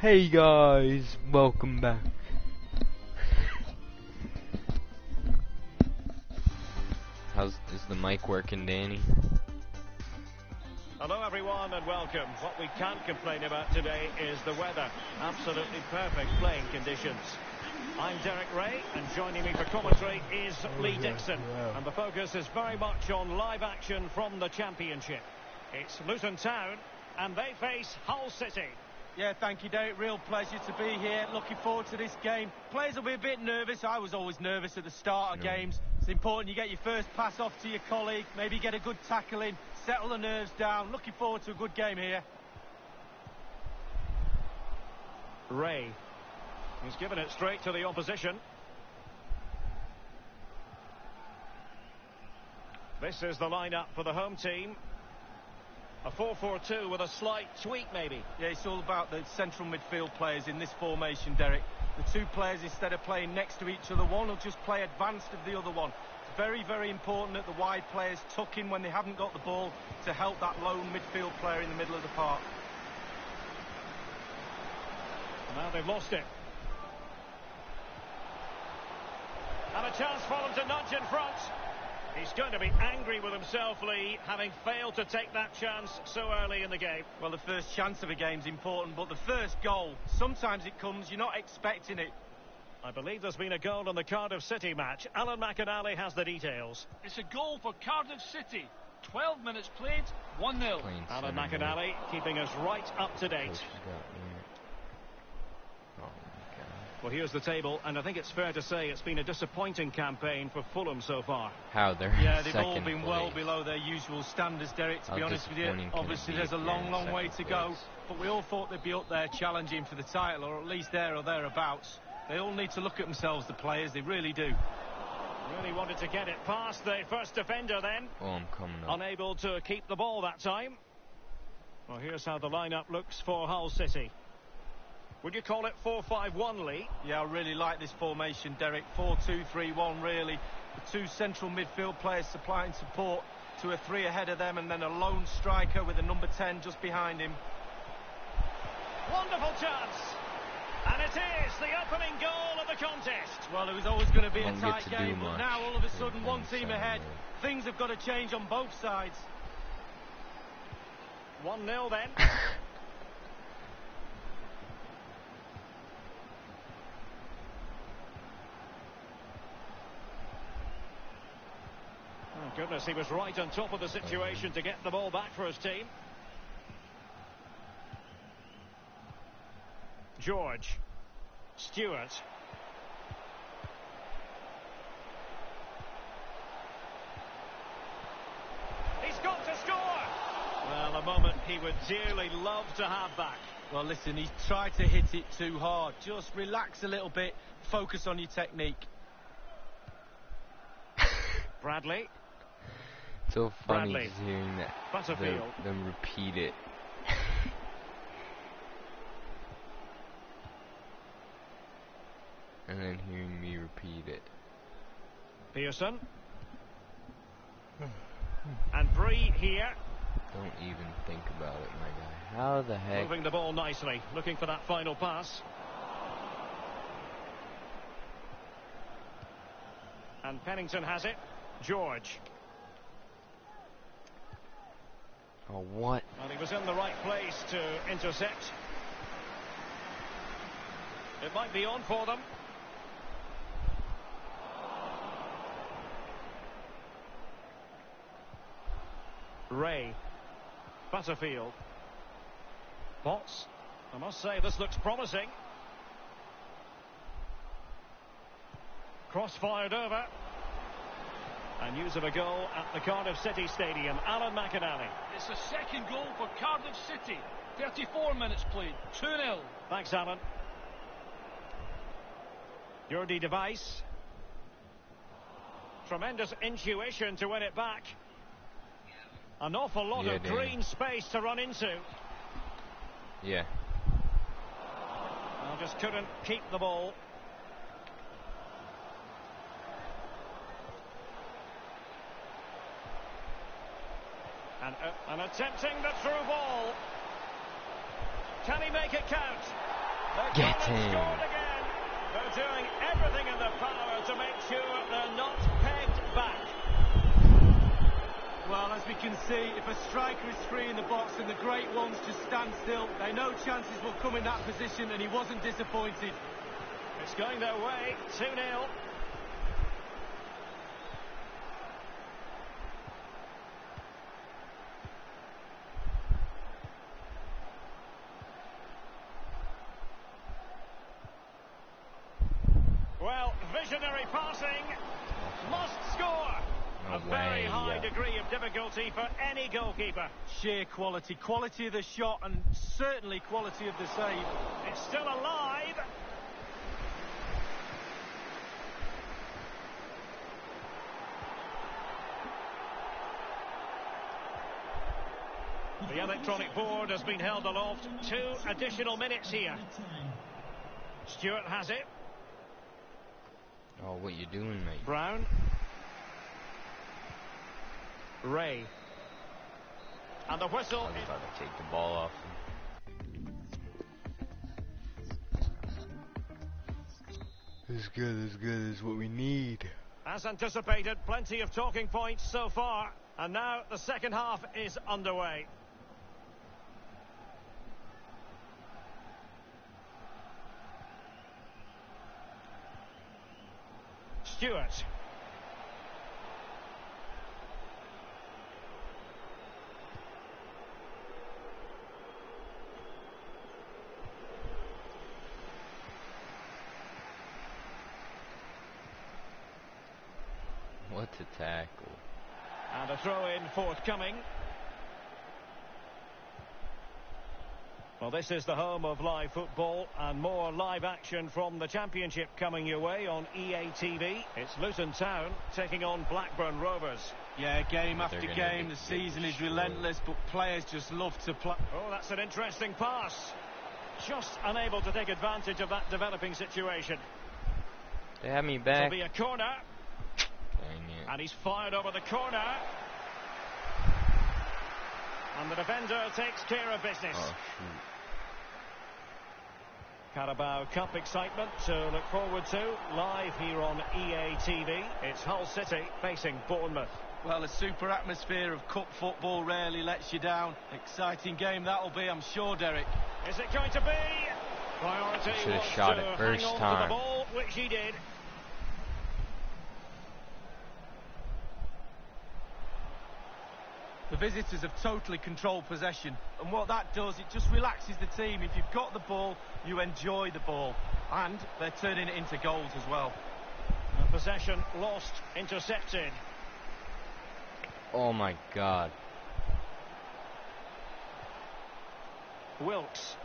Hey guys, welcome back. Is the mic working, Danny? Hello everyone and welcome. What we can't complain about today is the weather. Absolutely perfect playing conditions. I'm Derek Ray, and joining me for commentary is Lee Dixon. And the focus is very much on live action from the Championship. It's Luton Town, and they face Hull City. Yeah, thank you, Derek. Real pleasure to be here. Looking forward to this game. Players will be a bit nervous. I was always nervous at the start of games. It's important you get your first pass off to your colleague, maybe get a good tackle in, settle the nerves down. Looking forward to a good game here. Ray. He's given it straight to the opposition. This is the lineup for the home team. A 4-4-2 with a slight tweak, maybe. Yeah, it's all about the central midfield players in this formation, Derek. The two players, instead of playing next to each other, one will just play advanced of the other one. It's very, very important that the wide players tuck in when they haven't got the ball to help that lone midfield player in the middle of the park. Now they've lost it. And a chance for them to nudge in front. He's going to be angry with himself, Lee, having failed to take that chance so early in the game. Well, the first chance of a game's important, but the first goal, sometimes it comes, you're not expecting it. I believe there's been a goal in the Cardiff City match. Alan McInally has the details. It's a goal for Cardiff City. 12 minutes played, 1-0. Alan McInally keeping us right up to date. Well, here's the table, and I think it's fair to say it's been a disappointing campaign for Fulham so far. How they're they've all been well below their usual standards, Derek, to be honest with you. Obviously, there's a long way to go, but we all thought they'd be up there challenging for the title, or at least there or thereabouts. They all need to look at themselves, the players, they really do. Really wanted to get it past the first defender then. Oh, I'm coming up. Unable to keep the ball that time. Well, here's how the lineup looks for Hull City. Would you call it 4-5-1, Lee? Yeah, I really like this formation, Derek. 4-2-3-1, really. The two central midfield players supplying support to a three ahead of them, and then a lone striker with a number 10 just behind him. Wonderful chance! And it is the opening goal of the contest. Well, it was always going to be a tight game, but now all of a sudden one team ahead. Things have got to change on both sides. 1-0 then. Oh, goodness, he was right on top of the situation to get the ball back for his team. George. Stewart. He's got to score! Well, a moment he would dearly love to have back. Well, listen, he's tried to hit it too hard. Just relax a little bit, focus on your technique. Bradley. So funny Bradley. just hearing that. Butterfield. Them repeat it. And then hearing me repeat it. Pearson. And Bree here. Don't even think about it, my guy. How the heck? Moving the ball nicely, looking for that final pass. And Pennington has it. George. Oh, what? Well, he was in the right place to intercept. It might be on for them. Ray. Butterfield. Potts. I must say this looks promising. Cross fired over. And news of a goal at the Cardiff City Stadium. Alan McInally. It's the second goal for Cardiff City. 34 minutes played, 2-0. Thanks, Alan. Jordi Device. Tremendous intuition to win it back. An awful lot of green space to run into. Yeah. Well, just couldn't keep the ball. And attempting the through ball. Can he make it count? They've Get gone and him. scored again. They're doing everything in their power to make sure they're not pegged back. Well, as we can see, if a striker is free in the box and the great ones just stand still, they know chances will come in that position, and he wasn't disappointed. It's going their way, 2-0. Well, visionary passing, must score. No A very way, high yeah. degree of difficulty for any goalkeeper. Sheer quality. Quality of the shot and certainly quality of the save. It's still alive. The electronic board has been held aloft. 2 additional minutes here. Stewart has it. Oh, what you doing, mate? Brown. Ray. And the I whistle was is... about to take the ball off him. As good as what we need. As anticipated, plenty of talking points so far. And now the second half is underway. Stewart. What a tackle. And a throw-in forthcoming. Well, this is the home of live football, and more live action from the Championship coming your way on EA TV. It's Luton Town taking on Blackburn Rovers. Yeah, game But after they're gonna game, get the season is destroyed. relentless, but players just love to play. Oh, that's an interesting pass. Just unable to take advantage of that developing situation. They have me It'll back. be a corner, Dang it. and he's fired over the corner. And the defender takes care of business. Oh, shoot. Carabao Cup excitement to look forward to live here on EA TV. It's Hull City facing Bournemouth. Well, a super atmosphere of cup football rarely lets you down. Exciting game that'll be, I'm sure, Derek. Is it going to be? Priority He should have was shot to it hang first on to time. the ball, which he did. The visitors have totally controlled possession, and what that does, it just relaxes the team. If you've got the ball, you enjoy the ball, and they're turning it into goals as well. And possession lost, intercepted. Oh my God. Wilkes.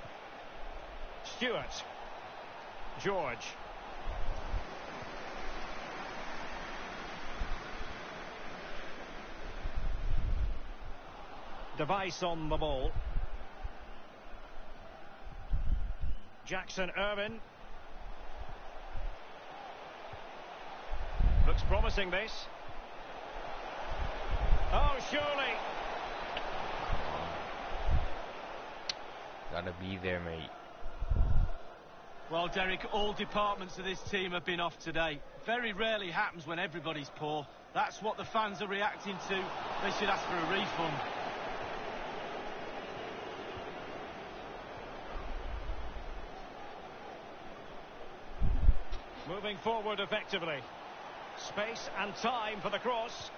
Stewart. George. Device on the ball. Jackson Irvin. Looks promising, this. Oh, surely. Gotta be there, mate. Well, Derek, all departments of this team have been off today. Very rarely happens when everybody's poor. That's what the fans are reacting to. They should ask for a refund. Moving forward effectively. Space and time for the cross.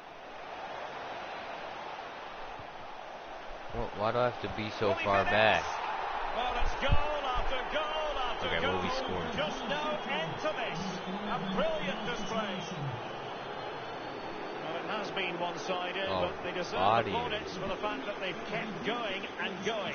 Why do I have to be so 20 far minutes. back? Well, it's goal after goal after Okay, goal. what are we scoring? Just no end to this. A brilliant display. Well, it has been one-sided, Oh, but they deserve body. the plaudits for the fact that they've kept going and going.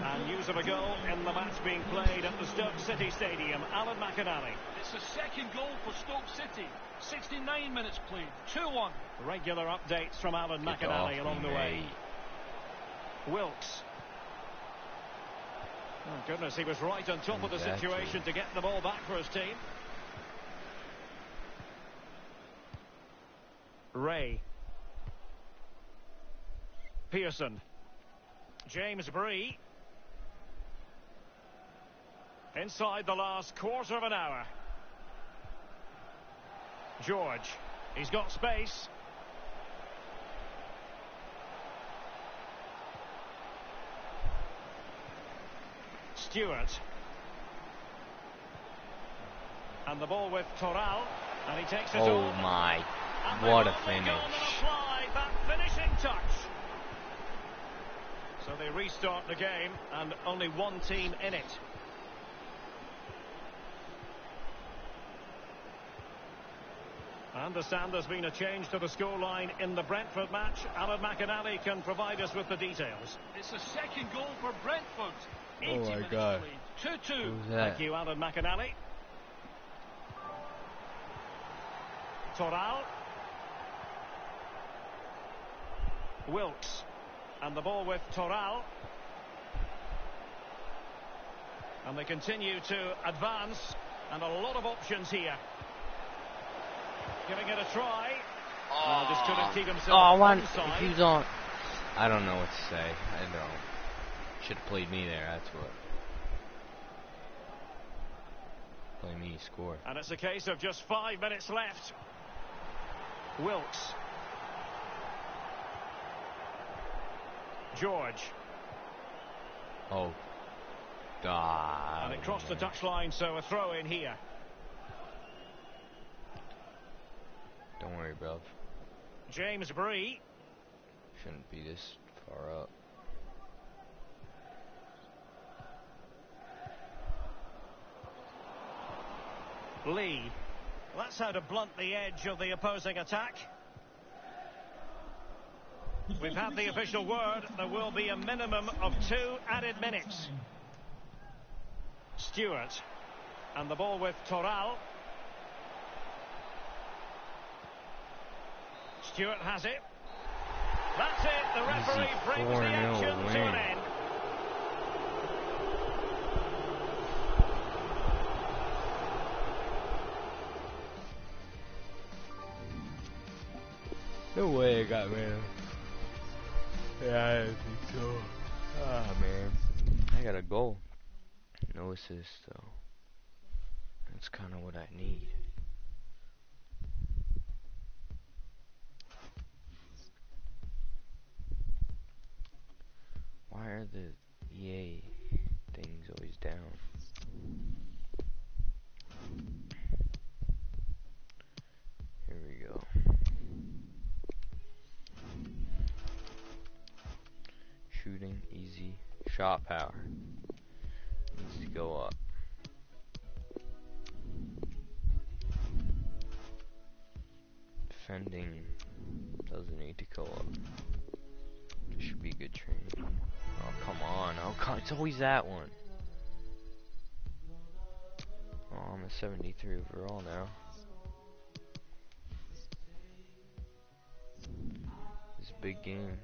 And news of a goal in the match being played at the Stoke City Stadium. Alan McInally. It's the second goal for Stoke City. 69 minutes played. 2-1. Regular updates from Alan Get McInally off along me, the way. mate. Wilkes. Oh, goodness, he was right on top of the Exactly. situation to get the ball back for his team. Ray. Pearson. James Bree. Inside the last quarter of an hour. George. He's got space. Stewart. And the ball with Toral. And he takes it Oh on. my, And what a they've only finish. gone and applied that finishing touch. So they restart the game and only one team in it. I understand there's been a change to the scoreline in the Brentford match. Alan McInally can provide us with the details. It's a second goal for Brentford. 80 Oh my minutes God. played. 2-2. Who's that? Thank you, Alan McInally. Toral. Wilkes. And the ball with Toral. And they continue to advance. And a lot of options here. Giving it a try. Oh, just couldn't keep himself onside. He's on. I don't know what to say. I don't. Should have played me there, that's what. Play me, score. And it's a case of just 5 minutes left. Wilkes. George. Oh. God. And it crossed the touchline, so a throw in here. Don't worry, bruv. James Bree. Shouldn't be this far up. Lee. That's how to blunt the edge of the opposing attack. We've had the official word. There will be a minimum of 2 added minutes. Stewart. And the ball with Toral. Stewart has it. That's it. The referee brings the 4-0 action to win. an end. No way I got man. Yeah, I think so. Ah, man. I got a goal. No assist, though. That's kind of what I need. Why are the EA things always down? Here we go. Shooting, easy. Shot power. Needs to go up. Defending doesn't need to go up. This should be good training. Oh, come on. Oh, come. It's always that one. Oh, I'm a 73 overall now. It's a big game.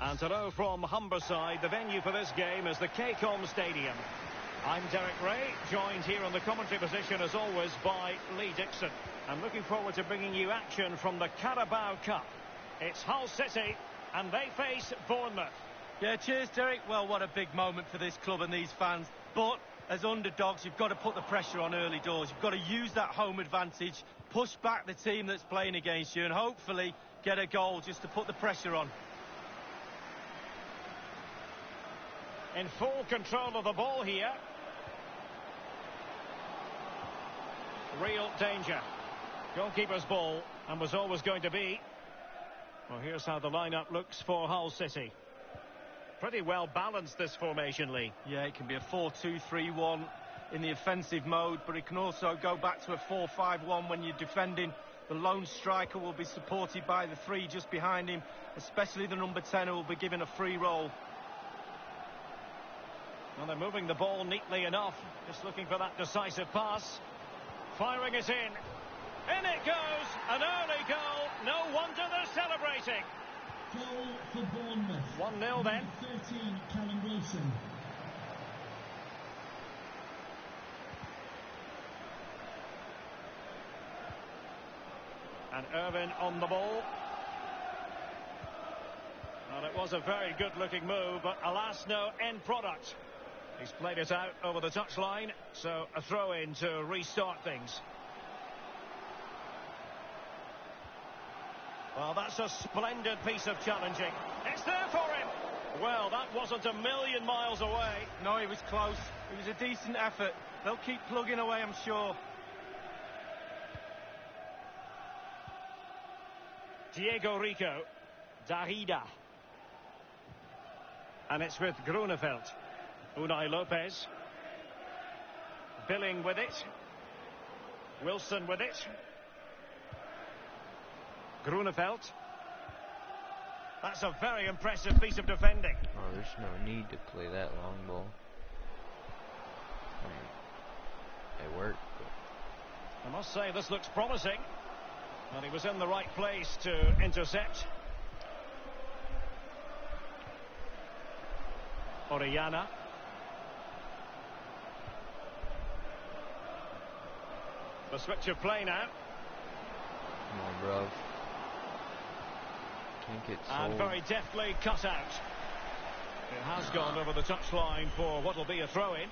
And to know from Humberside, the venue for this game is the KCOM Stadium. I'm Derek Ray, joined here on the commentary position as always by Lee Dixon. I'm looking forward to bringing you action from the Carabao Cup. It's Hull City and they face Bournemouth. Yeah, cheers, Derek. Well, what a big moment for this club and these fans. But as underdogs, you've got to put the pressure on early doors. You've got to use that home advantage, push back the team that's playing against you, and hopefully get a goal just to put the pressure on. In full control of the ball here. Real danger. Goalkeeper's ball, and was always going to be. Well, here's how the lineup looks for Hull City. Pretty well balanced, this formation, Lee. Yeah, it can be a 4-2-3-1 in the offensive mode, but it can also go back to a 4-5-1 when you're defending. The lone striker will be supported by the three just behind him, especially the number 10 who will be given a free roll. Well, they're moving the ball neatly enough. Just looking for that decisive pass. Firing it in. In it goes. An early goal. No wonder they're celebrating. Goal for Bournemouth. 1-0 then. 13, Callum Wilson. And Irvin on the ball. Well, it was a very good-looking move, but alas, no end product. He's played it out over the touchline, so a throw-in to restart things. Well, that's a splendid piece of challenging. It's there for him. Well, that wasn't a million miles away. No, it was close. It was a decent effort. They'll keep plugging away, I'm sure. Diego Rico. Darida. And it's with Grunewald. Unai Lopez. Billing with it. Wilson with it. Grunewald. That's a very impressive piece of defending. Oh, there's no need to play that long ball. I mean, it worked, but... I must say, this looks promising. And he was in the right place to intercept. Orellana. The switch of play now. Come on, bruv. Can't get sold. And very deftly cut out. It has gone over the touchline for what will be a throw-in.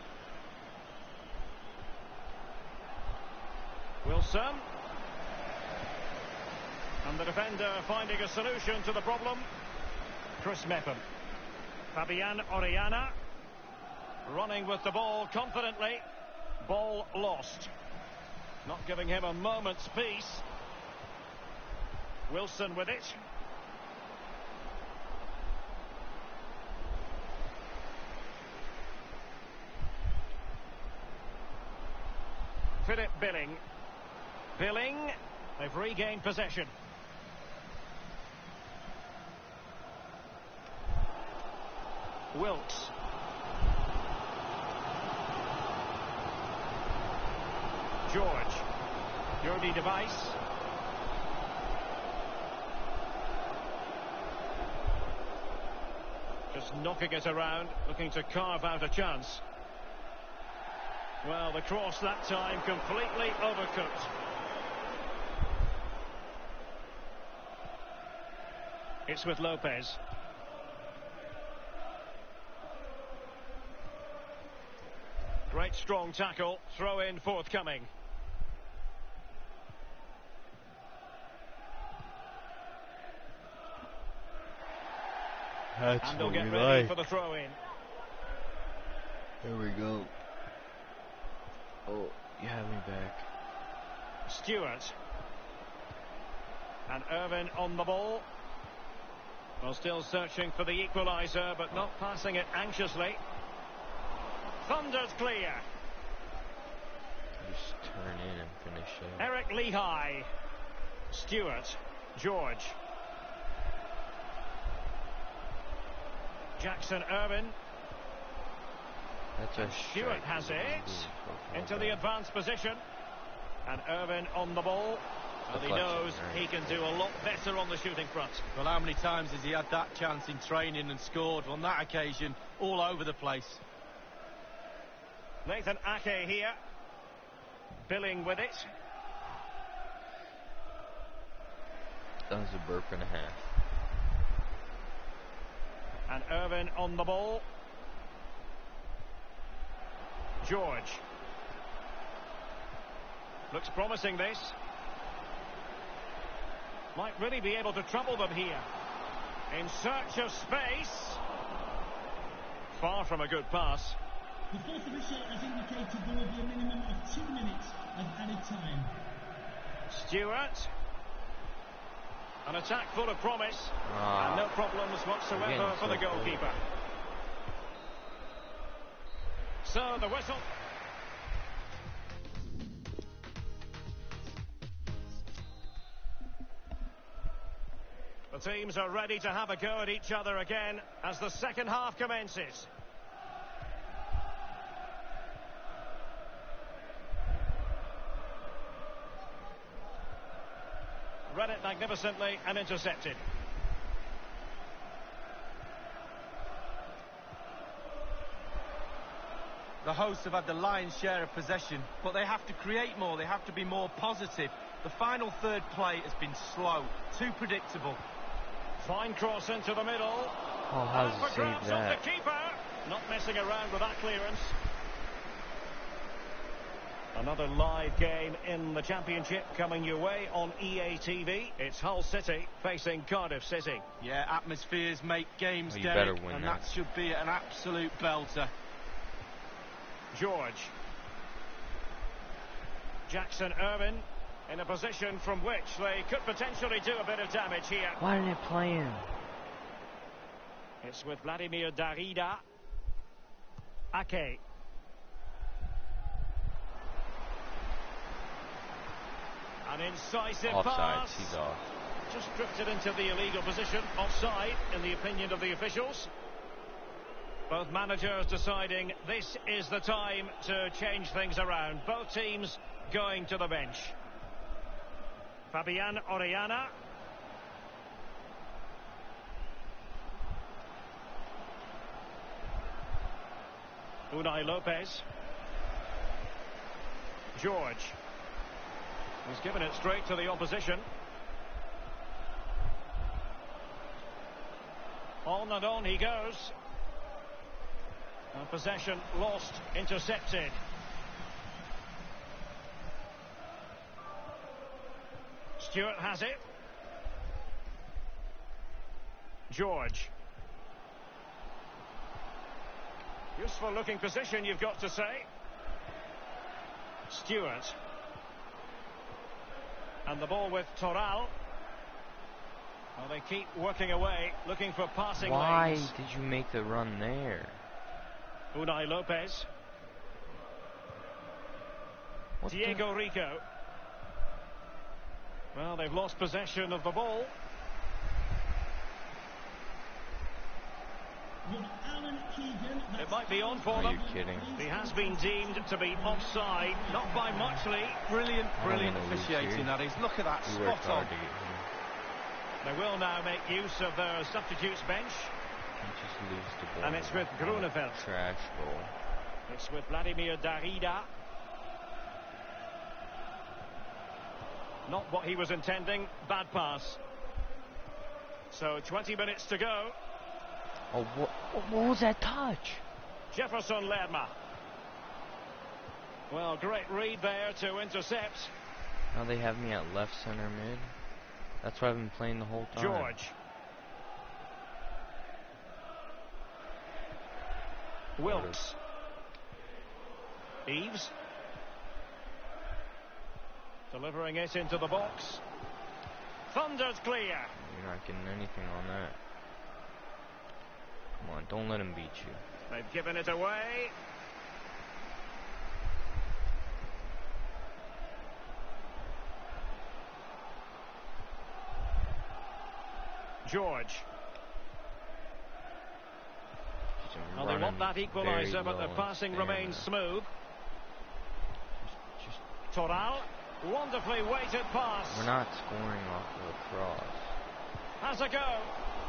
Wilson. And the defender finding a solution to the problem. Chris Mepham. Fabian Orellana. Running with the ball confidently. Ball lost. Not giving him a moment's peace. Wilson with it. Philip Billing. Billing. They've regained possession. Wilkes. George. Jordi Device. Just knocking it around, looking to carve out a chance. Well, the cross that time completely overcooked. It's with Lopez. Great strong tackle, throw in forthcoming. That's And they'll what get we ready like. for the throw in. There we go. Oh, you have me back. Stewart. And Irvin on the ball. Well, still searching for the equaliser, but not passing it anxiously. Thundered clear. Just turn in and finish it. Eric Lehigh. Stewart. George. Jackson Irvin. That's a Stewart strike. has it. Into the advanced position. And Irvin on the ball. And he knows he can do a lot better on the shooting front. Well, how many times has he had that chance in training and scored? On that occasion, all over the place. Nathan Ake here. Billing with it. That was a burp and a half. And Irvin on the ball. George. Looks promising, this. Might really be able to trouble them here. In search of space. Far from a good pass. The fourth official has indicated there will be a minimum of 2 minutes of added time. Stewart. An attack full of promise. Ah. And no problems whatsoever for the goalkeeper. So the whistle. The teams are ready to have a go at each other again as the second half commences. Read it magnificently and intercepted. The hosts have had the lion's share of possession, but they have to create more, they have to be more positive. The final third play has been slow, too predictable. Fine cross into the middle. Oh, how's he saved that? The keeper. Not messing around with that clearance. Another live game in the Championship coming your way on EA TV. It's Hull City facing Cardiff City. Yeah, atmospheres make games, you Derek, better win and that. that should be an absolute belter. George. Jackson Irvin in a position from which they could potentially do a bit of damage here. Why didn't it play him? It's with Vladimir Darida. Ake. An incisive Offside, pass. he's off. Just drifted into the illegal position. Offside, in the opinion of the officials. Both managers deciding this is the time to change things around. Both teams going to the bench. Fabian Orellana. Unai Lopez. George. He's given it straight to the opposition. On and on he goes. And possession lost, intercepted. Stewart has it. George. Useful looking position, you've got to say. Stewart. And the ball with Toral. Well, they keep working away, looking for passing Why lanes. did you make the run there? Unai Lopez. What Diego Rico. Well, they've lost possession of the ball. It might be on for Are them. you kidding? He has been deemed to be offside, not by much, Lee. Brilliant, brilliant wanna lose officiating, here. that is. Look at that, We spot worked hard on. to get here. They will now make use of their substitutes bench. You just lose the ball. And it's with Grunewald. Trash goal. It's with Vladimir Darida. Not what he was intending. Bad pass. So 20 minutes to go. Oh, what was that touch? Jefferson Lerma. Well, great read there to intercept. Now they have me at left center mid. That's what I've been playing the whole time. George. Wilkes. Eves. Delivering it into the box. Thunders clear. You're not getting anything on that. Come on, don't let him beat you. They've given it away. George. Well, they want that equaliser, but the passing remains smooth. Just Toral. Wonderfully weighted pass. we're not scoring off of a cross. Has a go.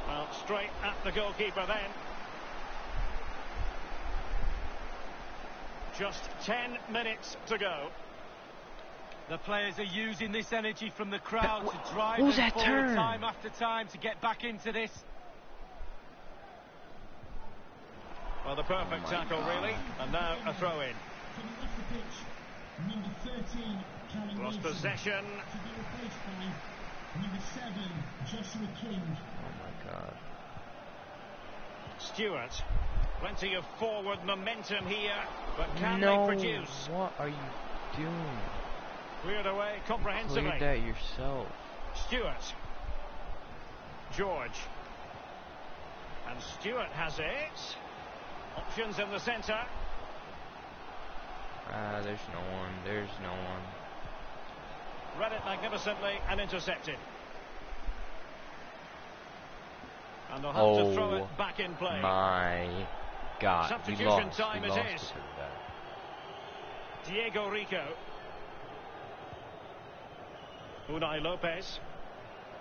Well, straight at the goalkeeper then. Just 10 minutes to go. The players are using this energy from the crowd to drive what was them that forward turn? time after time to get back into this. Well, the perfect tackle, really. And now a throw in. Coming off the pitch, number 13, Callum Lost Wilson, possession. to be replaced by number 7, Joshua King. Oh my God. Stewart. Plenty of forward momentum here, but can No, they produce? what are you doing? Cleared away comprehensively. Cleared that yourself. Stewart. George. And Stewart has it. Options in the centre. There's no one. There's no one. Read it magnificently and intercepted. And they'll have to throw it back in play. My God, we Substitution lost. time We it lost is. because of that. Diego Rico. Unai Lopez.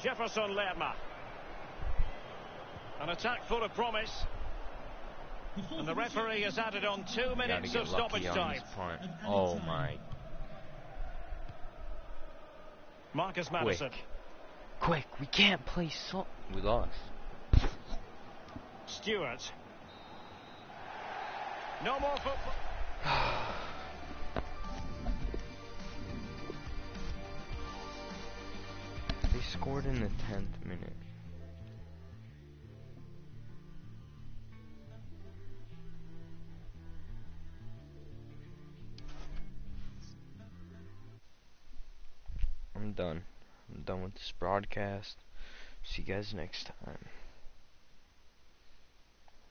Jefferson Lerma. An attack full of promise. And the referee has added on 2 minutes of stoppage time. Oh my. Marcus Maddison. Quick, we can't play so. We lost. Stewart. No more football. They scored in the 10th minute. I'm done. I'm done with this broadcast. See you guys next time.